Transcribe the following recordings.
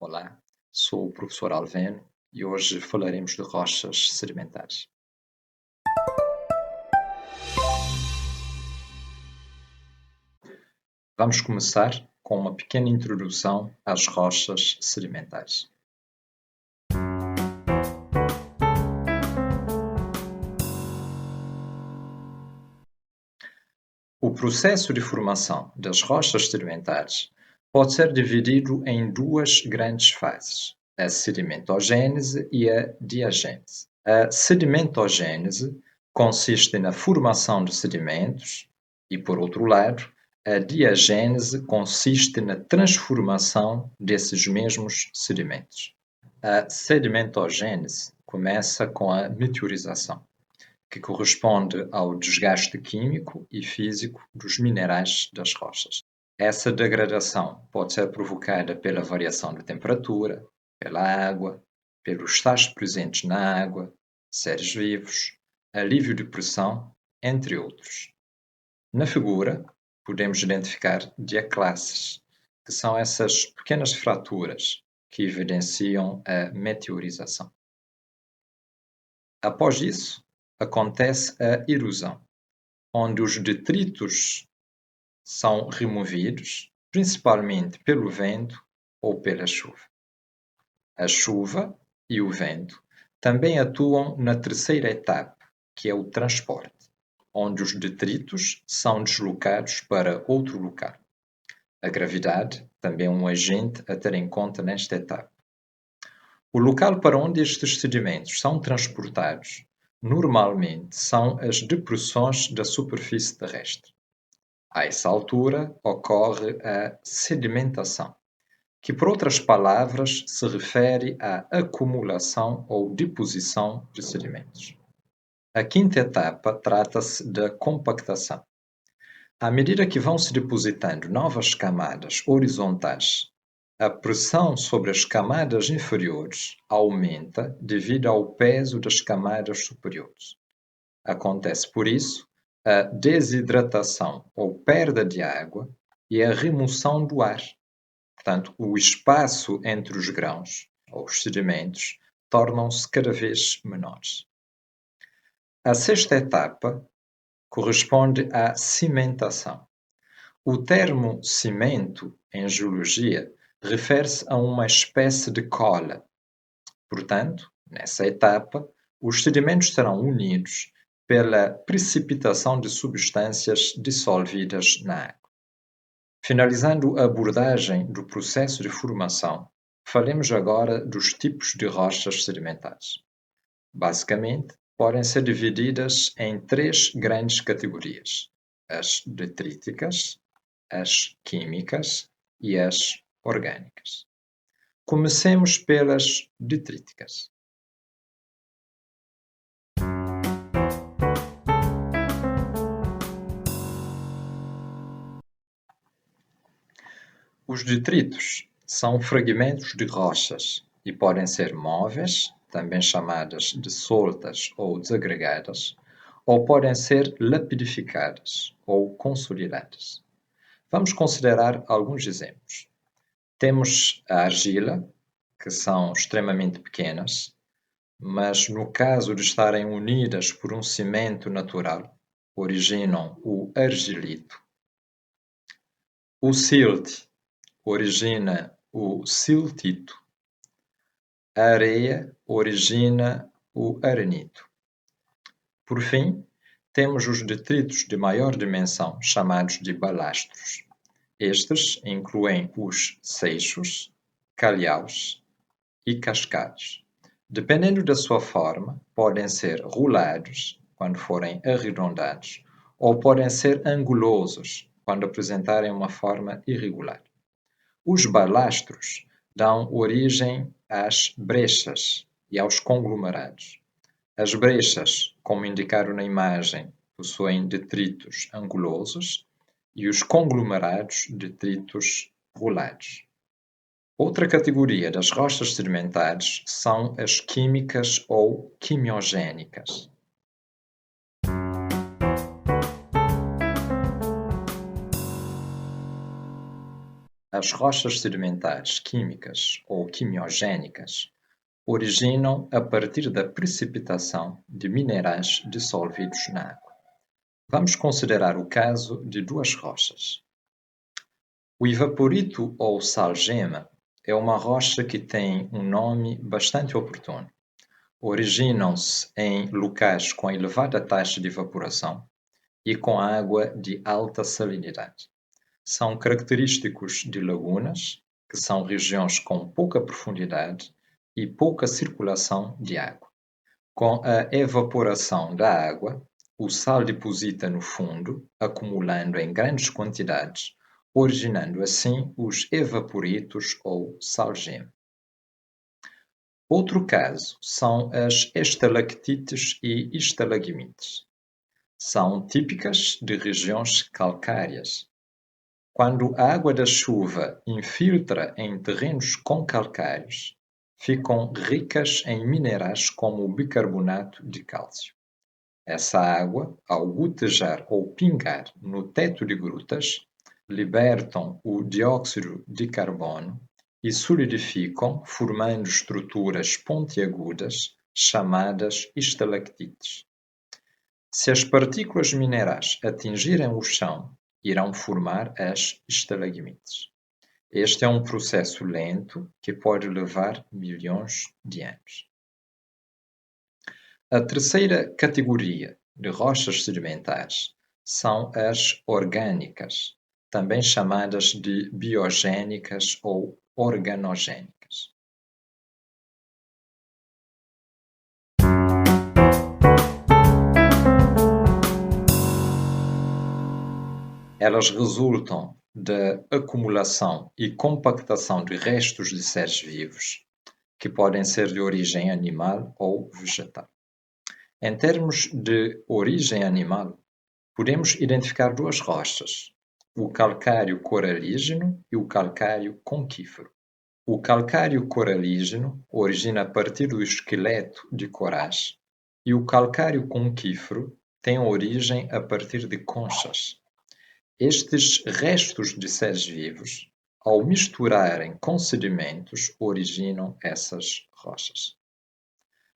Olá, sou o professor Alveno e hoje falaremos de rochas sedimentares. Vamos começar com uma pequena introdução às rochas sedimentares. O processo de formação das rochas sedimentares pode ser dividido em duas grandes fases, a sedimentogênese e a diagênese. A sedimentogênese consiste na formação de sedimentos e, por outro lado, a diagênese consiste na transformação desses mesmos sedimentos. A sedimentogênese começa com a meteorização, que corresponde ao desgaste químico e físico dos minerais das rochas. Essa degradação pode ser provocada pela variação de temperatura, pela água, pelos sais presentes na água, seres vivos, alívio de pressão, entre outros. Na figura, podemos identificar diaclasses, que são essas pequenas fraturas que evidenciam a meteorização. Após isso, acontece a erosão, onde os detritos são removidos, principalmente pelo vento ou pela chuva. A chuva e o vento também atuam na terceira etapa, que é o transporte, onde os detritos são deslocados para outro local. A gravidade também é um agente a ter em conta nesta etapa. O local para onde estes sedimentos são transportados normalmente são as depressões da superfície terrestre. A essa altura ocorre a sedimentação, que por outras palavras se refere à acumulação ou deposição de sedimentos. A quinta etapa trata-se da compactação. À medida que vão se depositando novas camadas horizontais, a pressão sobre as camadas inferiores aumenta devido ao peso das camadas superiores. Acontece, por isso, a desidratação ou perda de água e a remoção do ar. Portanto, o espaço entre os grãos, ou os sedimentos, tornam-se cada vez menores. A sexta etapa corresponde à cimentação. O termo cimento, em geologia, refere-se a uma espécie de cola. Portanto, nessa etapa, os sedimentos serão unidos pela precipitação de substâncias dissolvidas na água. Finalizando a abordagem do processo de formação, falemos agora dos tipos de rochas sedimentares. Basicamente, podem ser divididas em três grandes categorias: as detríticas, as químicas e as orgânicas. Comecemos pelas detríticas. Os detritos são fragmentos de rochas e podem ser móveis, também chamadas de soltas ou desagregadas, ou podem ser lapidificadas ou consolidadas. Vamos considerar alguns exemplos. Temos a argila, que são extremamente pequenas, mas no caso de estarem unidas por um cimento natural, originam o argilito. O silt origina o siltito. A areia origina o arenito. Por fim, temos os detritos de maior dimensão, chamados de balastros. Estes incluem os seixos, calhaus e cascados. Dependendo da sua forma, podem ser rolados, quando forem arredondados, ou podem ser angulosos, quando apresentarem uma forma irregular. Os balastros dão origem às brechas e aos conglomerados. As brechas, como indicado na imagem, possuem detritos angulosos e os conglomerados detritos rolados. Outra categoria das rochas sedimentares são as químicas ou quimiogênicas. As rochas sedimentares químicas ou quimiogénicas originam a partir da precipitação de minerais dissolvidos na água. Vamos considerar o caso de duas rochas. O ivaporito ou sal-gema é uma rocha que tem um nome bastante oportuno. Originam-se em locais com elevada taxa de evaporação e com água de alta salinidade. São característicos de lagunas, que são regiões com pouca profundidade e pouca circulação de água. Com a evaporação da água, o sal deposita no fundo, acumulando em grandes quantidades, originando assim os evaporitos ou sal-gema. Outro caso são as estalactites e estalagmites. São típicas de regiões calcárias. Quando a água da chuva infiltra em terrenos com calcários, ficam ricas em minerais como o bicarbonato de cálcio. Essa água, ao gotejar ou pingar no teto de grutas, libertam o dióxido de carbono e solidificam, formando estruturas pontiagudas chamadas estalactites. Se as partículas minerais atingirem o chão, irão formar as estalagmites. Este é um processo lento que pode levar milhões de anos. A terceira categoria de rochas sedimentares são as orgânicas, também chamadas de biogénicas ou organogénicas. Elas resultam da acumulação e compactação de restos de seres vivos, que podem ser de origem animal ou vegetal. Em termos de origem animal, podemos identificar duas rochas, o calcário coralígeno e o calcário conquífero. O calcário coralígeno origina a partir do esqueleto de corais e o calcário conquífero tem origem a partir de conchas. Estes restos de seres vivos, ao misturarem com sedimentos, originam essas rochas.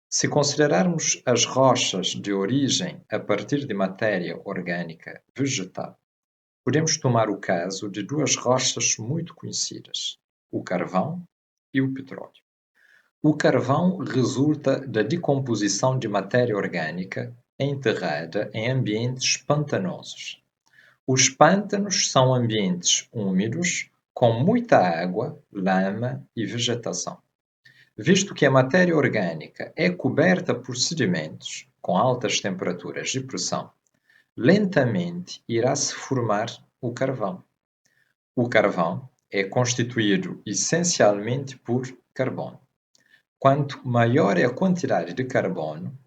Se considerarmos as rochas de origem a partir de matéria orgânica vegetal, podemos tomar o caso de duas rochas muito conhecidas, o carvão e o petróleo. O carvão resulta da decomposição de matéria orgânica enterrada em ambientes pantanosos. Os pântanos são ambientes úmidos, com muita água, lama e vegetação. Visto que a matéria orgânica é coberta por sedimentos com altas temperaturas de pressão, lentamente irá se formar o carvão. O carvão é constituído essencialmente por carbono. Quanto maior é a quantidade de carbono,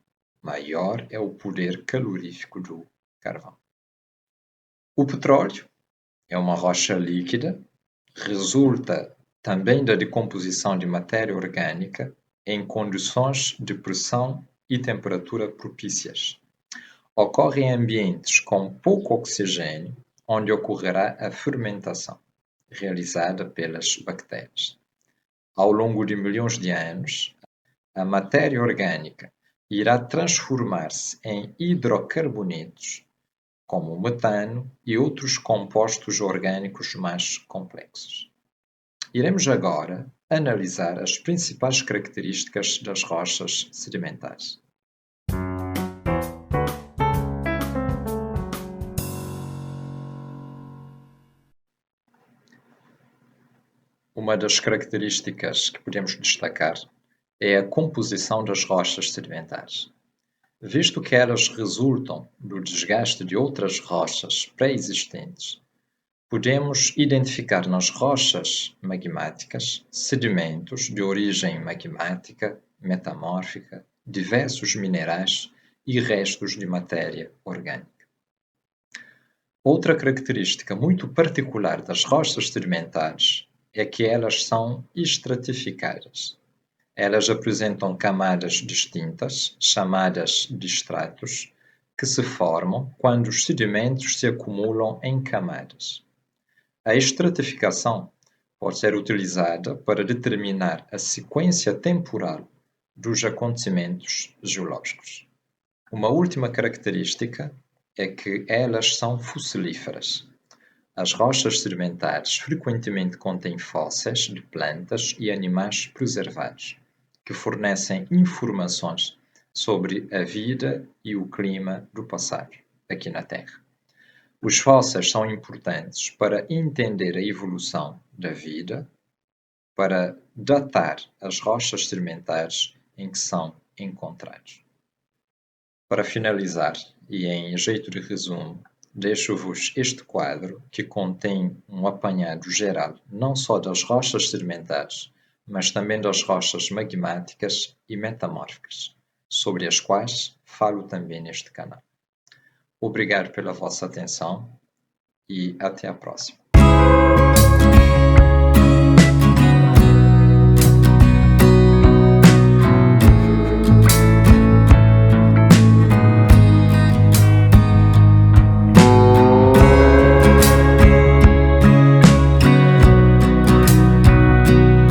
maior é o poder calorífico do carvão. O petróleo é uma rocha líquida, resulta também da decomposição de matéria orgânica em condições de pressão e temperatura propícias. Ocorre em ambientes com pouco oxigênio, onde ocorrerá a fermentação, realizada pelas bactérias. Ao longo de milhões de anos, a matéria orgânica irá transformar-se em hidrocarbonetos, como o metano e outros compostos orgânicos mais complexos. Iremos agora analisar as principais características das rochas sedimentares. Uma das características que podemos destacar é a composição das rochas sedimentares. Visto que elas resultam do desgaste de outras rochas pré-existentes, podemos identificar nas rochas magmáticas sedimentos de origem magmática, metamórfica, diversos minerais e restos de matéria orgânica. Outra característica muito particular das rochas sedimentares é que elas são estratificadas. Elas apresentam camadas distintas, chamadas de estratos, que se formam quando os sedimentos se acumulam em camadas. A estratificação pode ser utilizada para determinar a sequência temporal dos acontecimentos geológicos. Uma última característica é que elas são fossilíferas. As rochas sedimentares frequentemente contêm fósseis de plantas e animais preservados, que fornecem informações sobre a vida e o clima do passado, aqui na Terra. Os fósseis são importantes para entender a evolução da vida, para datar as rochas sedimentares em que são encontrados. Para finalizar, e em jeito de resumo, deixo-vos este quadro que contém um apanhado geral não só das rochas sedimentares, mas também das rochas magmáticas e metamórficas, sobre as quais falo também neste canal. Obrigado pela vossa atenção e até a próxima.